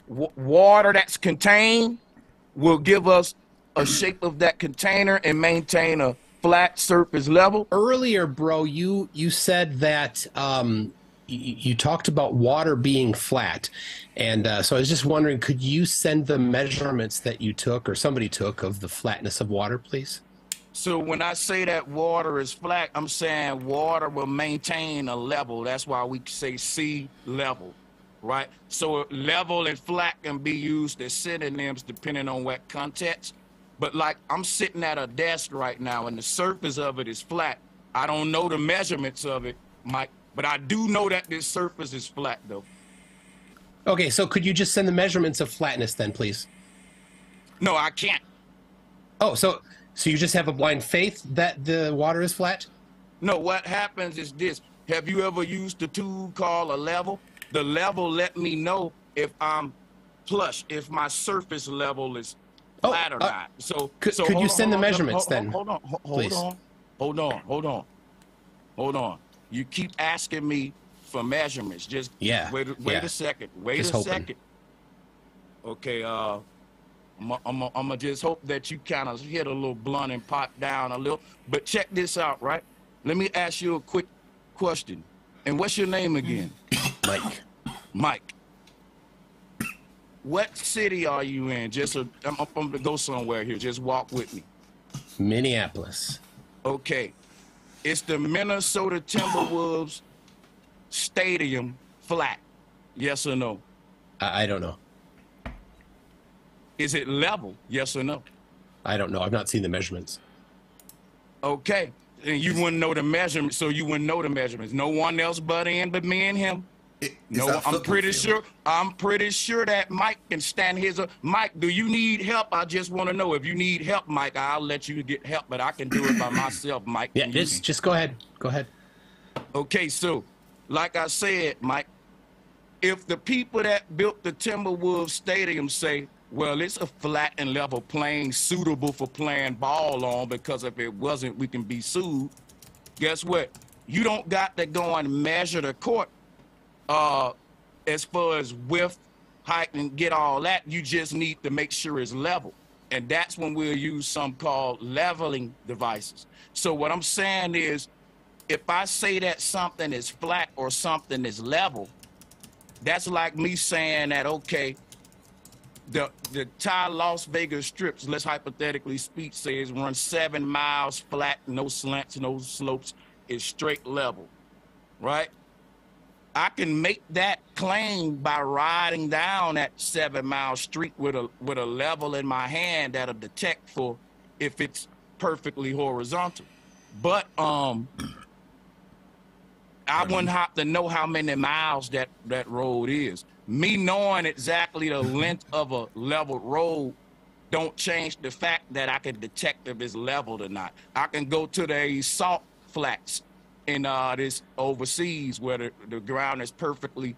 water that's contained will give us a shape of that container and maintain a flat surface level. Earlier, bro, you said that you talked about water being flat, and so I was just wondering, could you send the measurements that you took or somebody took of the flatness of water, please? So when I say that water is flat, I'm saying water will maintain a level. That's why we say sea level, right? So level and flat can be used as synonyms depending on what context. But like I'm sitting at a desk right now and the surface of it is flat. I don't know the measurements of it, Mike, but I do know that this surface is flat though. Okay, so could you just send the measurements of flatness then, please? No, I can't. Oh, so you just have a blind faith that the water is flat? No, what happens is this. Have you ever used a tool called a level? The level let me know if I'm plush, if my surface level is flat or not. So could you send the measurements then? Hold on. You keep asking me for measurements. Just wait a second. Wait a second. Okay, I'm gonna just hope that you kind of hit a little blunt and pop down a little. But check this out, right? Let me ask you a quick question. And what's your name again? Mike. Mike. What city are you in? I'm gonna go somewhere here. Just walk with me. Minneapolis. Okay. It's the Minnesota Timberwolves stadium flat. Yes or no? I don't know. Is it level? Yes or no? I don't know. I've not seen the measurements. Okay. And you wouldn't know the measurements, so you wouldn't know the measurements. No one else but me and him. No, I'm pretty sure that Mike can stand his. Mike, do you need help? I just want to know if you need help, Mike. I'll let you get help, but I can do it by myself, Mike. Yeah, just go ahead. Go ahead. Okay, so like I said, Mike, if the people that built the Timberwolves stadium say, well, it's a flat and level plane suitable for playing ball on, because if it wasn't, we can be sued. Guess what? You don't got to go and measure the court as far as width, height, and get all that. You just need to make sure it's level. And that's when we'll use some called leveling devices. So what I'm saying is, if I say that something is flat or something is level, that's like me saying that, okay, the entire Las Vegas strips, let's hypothetically speak, says run 7 miles flat, no slants, no slopes, is straight level, right? I can make that claim by riding down that 7-mile street with a level in my hand that'll detect for if it's perfectly horizontal. But I wouldn't have to know how many miles that road is. Me knowing exactly the length of a leveled road don't change the fact that I can detect if it's leveled or not. I can go to the salt flats in this overseas where the ground is perfectly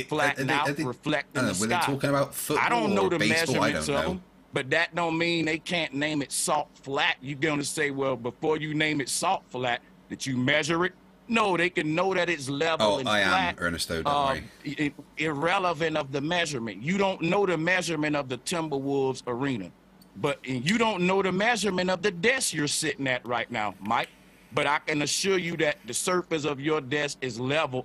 flattened out, reflecting the sky. They're talking about football, I don't know the baseball, measurements of them, but that don't mean they can't name it salt flat. You're going to say, well, before you name it salt flat, that you measure it? No, they can know that it's level and flat. I am Ernesto, don't worry. Irrelevant of the measurement. You don't know the measurement of the Timberwolves arena, but you don't know the measurement of the desk you're sitting at right now, Mike. But I can assure you that the surface of your desk is level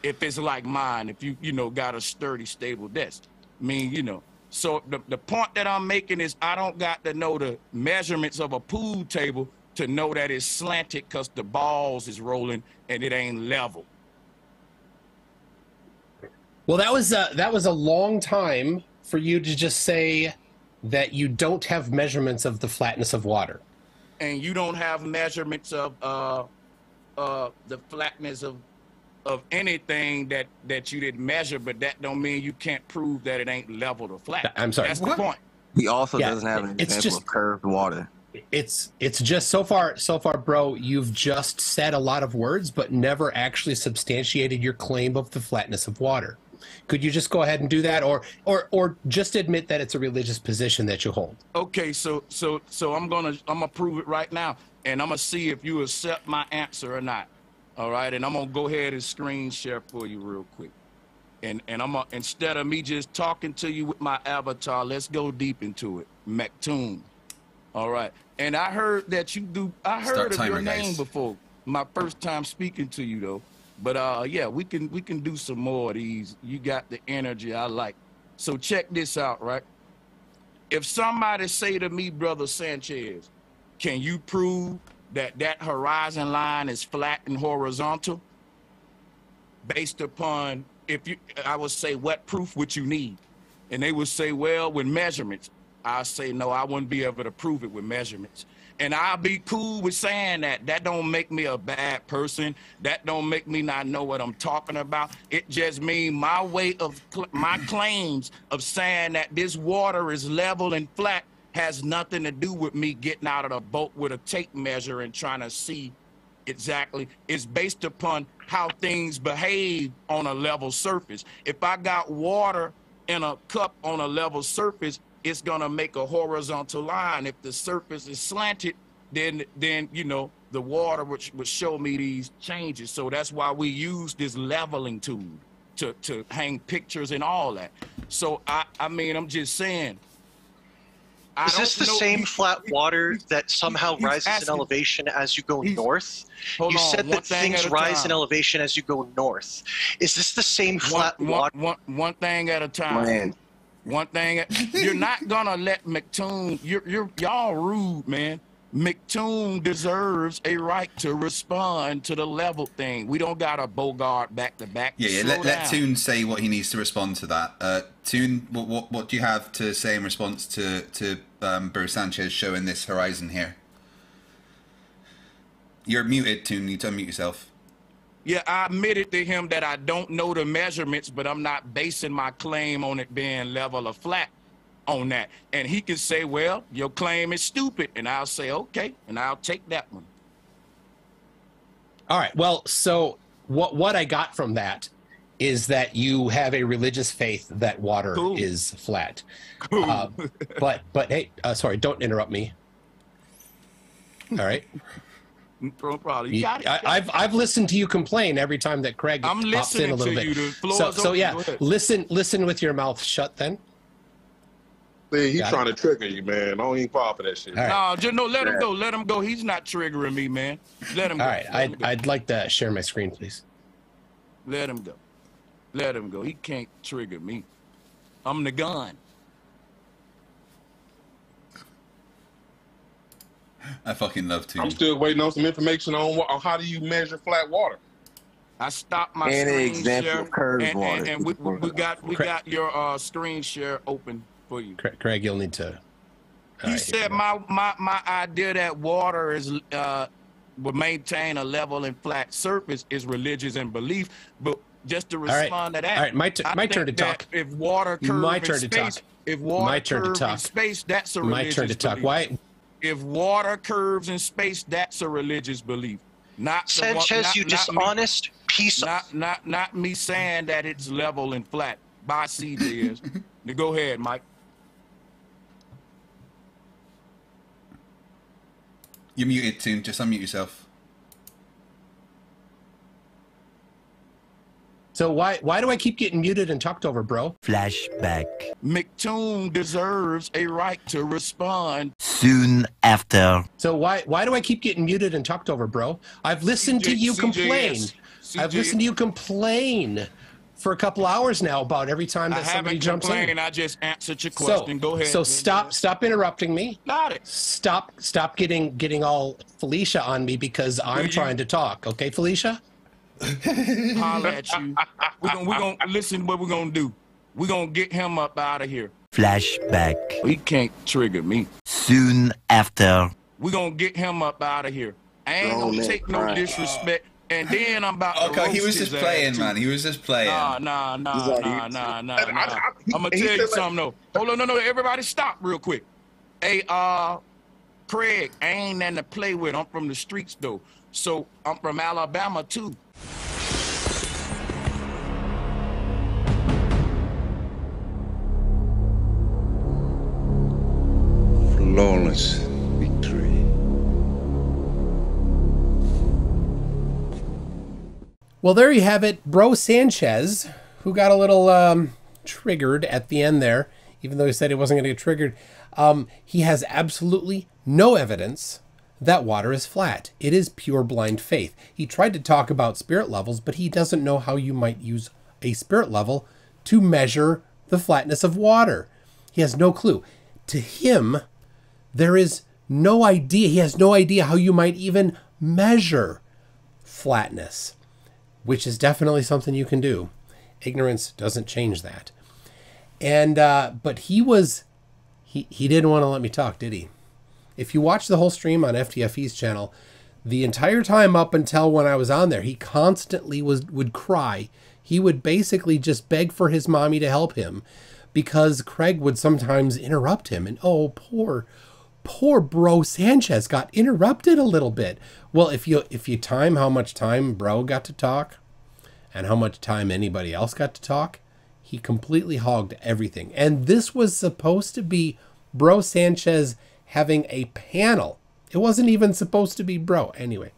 if it's like mine, if you got a sturdy, stable desk. I mean, so the point that I'm making is I don't got to know the measurements of a pool table to know that it's slanted because the balls is rolling and it ain't level. Well, that was a long time for you to just say that you don't have measurements of the flatness of water. And you don't have measurements of the flatness of anything that you didn't measure, but that don't mean you can't prove that it ain't leveled or flat. I'm sorry. That's the point. He also doesn't have an example of curved water. It's just so far, bro, you've just said a lot of words, but never actually substantiated your claim of the flatness of water. Could you just go ahead and do that, or just admit that it's a religious position that you hold? Okay, so I'm gonna prove it right now, and I'm gonna see if you accept my answer or not. All right, and I'm gonna go ahead and screen share for you real quick. And instead of me just talking to you with my avatar, let's go deep into it. MCToon. All right. And I heard that you do. I heard of your name before. My first time speaking to you though. But yeah, we can do some more of these. You got the energy I like. So check this out, right? If somebody say to me, Brother Sanchez, can you prove that that horizon line is flat and horizontal? Based upon, I would say, what proof would you need? And they would say, well, with measurements. I say, no, I wouldn't be able to prove it with measurements. And I'll be cool with saying that. That don't make me a bad person. That don't make me not know what I'm talking about. It just means my way of, my claims of saying that this water is level and flat has nothing to do with me getting out of the boat with a tape measure and trying to see exactly. It's based upon how things behave on a level surface. If I got water in a cup on a level surface, it's gonna make a horizontal line. If the surface is slanted, then you know the water would show me these changes. So that's why we use this leveling tool to hang pictures and all that. So I mean, I'm just saying. Is this the same flat water that somehow rises in elevation as you go north? You said that things rise in elevation as you go north. Is this the same flat water? One thing at a time. Man. One thing. You're not gonna let MCToon. Y'all rude, man. MCToon deserves a right to respond to the level thing. We don't got a Bogart back to back. Yeah, let Toon say what he needs to respond to that. Toon, what do you have to say in response to Bro Sanchez showing this horizon here? You're muted, Toon. You need to unmute yourself. Yeah, I admitted to him that I don't know the measurements, but I'm not basing my claim on it being level or flat on that. And he can say, well, your claim is stupid. And I'll say, okay, and I'll take that one. All right. Well, so what I got from that is that you have a religious faith that water is flat. Cool. But hey, sorry, don't interrupt me. All right. Probably. You got it. I've listened to you complain every time that Craig pops in a little bit. So yeah, listen with your mouth shut then. See, he's trying to trigger you, man. Don't even fall for that shit. Right. No, just let him go. Let him go. He's not triggering me, man. Let him go. All right, I'd like to share my screen, please. Let him go. Let him go. He can't trigger me. I'm the gun. I fucking love to. I'm still waiting on some information on how do you measure flat water. I stopped my screen share, and we got your screen share open for you. Craig, you'll need to. He said my idea that water is will maintain a level and flat surface is religious and belief, but just to respond to that, all right, my turn to talk. If water curves in space, if water curves in space, that's a religious belief. My turn to talk. Why? If water curves in space, that's a religious belief. Not Sanchez, you dishonest piece of... Not me saying that it's level and flat. By CJ. Go ahead, Mike. You're muted, Toon. Just unmute yourself. So why do I keep getting muted and talked over, bro? Flashback. MCToon deserves a right to respond soon after. So why do I keep getting muted and talked over, bro? I've listened to you complain. I've listened to you complain for a couple hours now about every time that somebody jumps in. I just answered your question. Go ahead. So stop interrupting me. Got it. Stop getting all Felicia on me because I'm trying to talk. Okay, Felicia? Holler at you. We're gonna listen what we're gonna do. We're gonna get him up out of here. Flashback. He can't trigger me. Soon after. We're gonna get him up out of here. I ain't gonna take no disrespect. And then I'm about to roast he was just playing, man. He was just playing. Nah. I'm gonna tell you something though. Hold on, no. Everybody stop real quick. Hey, Craig, I ain't nothing to play with. I'm from the streets though. So I'm from Alabama too. Flawless victory. Well, there you have it. Bro Sanchez who got a little triggered at the end there, even though he said he wasn't going to get triggered. He has absolutely no evidence that water is flat. It is pure blind faith. He tried to talk about spirit levels, but he doesn't know how you might use a spirit level to measure the flatness of water. He has no clue. To him, there is no idea. He has no idea how you might even measure flatness, which is definitely something you can do. Ignorance doesn't change that. And but he didn't want to let me talk, did he? If you watch the whole stream on FTFE's channel, the entire time up until when I was on there, he constantly would cry. He would basically just beg for his mommy to help him because Craig would sometimes interrupt him. And oh, poor bro Sanchez got interrupted a little bit. Well, if you time how much time bro got to talk and how much time anybody else got to talk, he completely hogged everything. And this was supposed to be bro Sanchez having a panel. It wasn't even supposed to be bro. Anyway,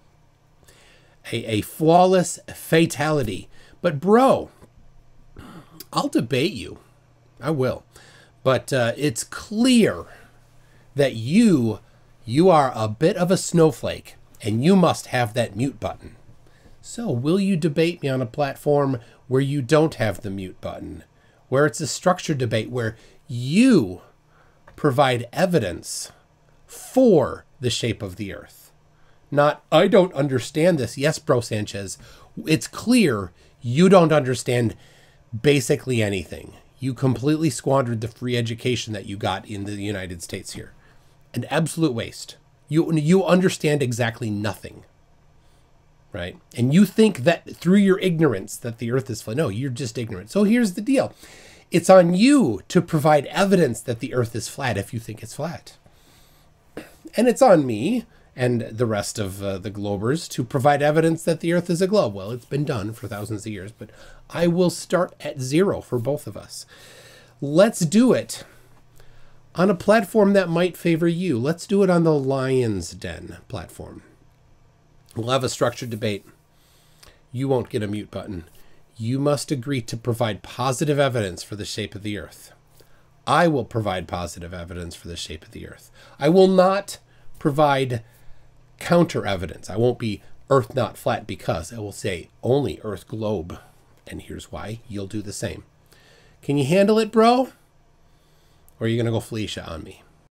a flawless fatality. But bro, I'll debate you. I will. But it's clear that you are a bit of a snowflake and you must have that mute button. So will you debate me on a platform where you don't have the mute button, where it's a structured debate, where you provide evidence for the shape of the earth? Not, I don't understand this. Yes, bro Sanchez, it's clear you don't understand basically anything. You completely squandered the free education that you got in the United States here. An absolute waste. You understand exactly nothing, right? And you think that through your ignorance that the earth is flat. No, you're just ignorant. So here's the deal. It's on you to provide evidence that the earth is flat if you think it's flat. And it's on me and the rest of the globers to provide evidence that the earth is a globe. Well, it's been done for thousands of years, but I will start at 0 for both of us. Let's do it on a platform that might favor you. Let's do it on the Lion's Den platform. We'll have a structured debate. You won't get a mute button. You must agree to provide positive evidence for the shape of the earth. I will provide positive evidence for the shape of the earth. I will not provide counter evidence. I won't be earth not flat because I will say only earth globe. And here's why. You'll do the same. Can you handle it, bro? Or are you going to go Felicia on me?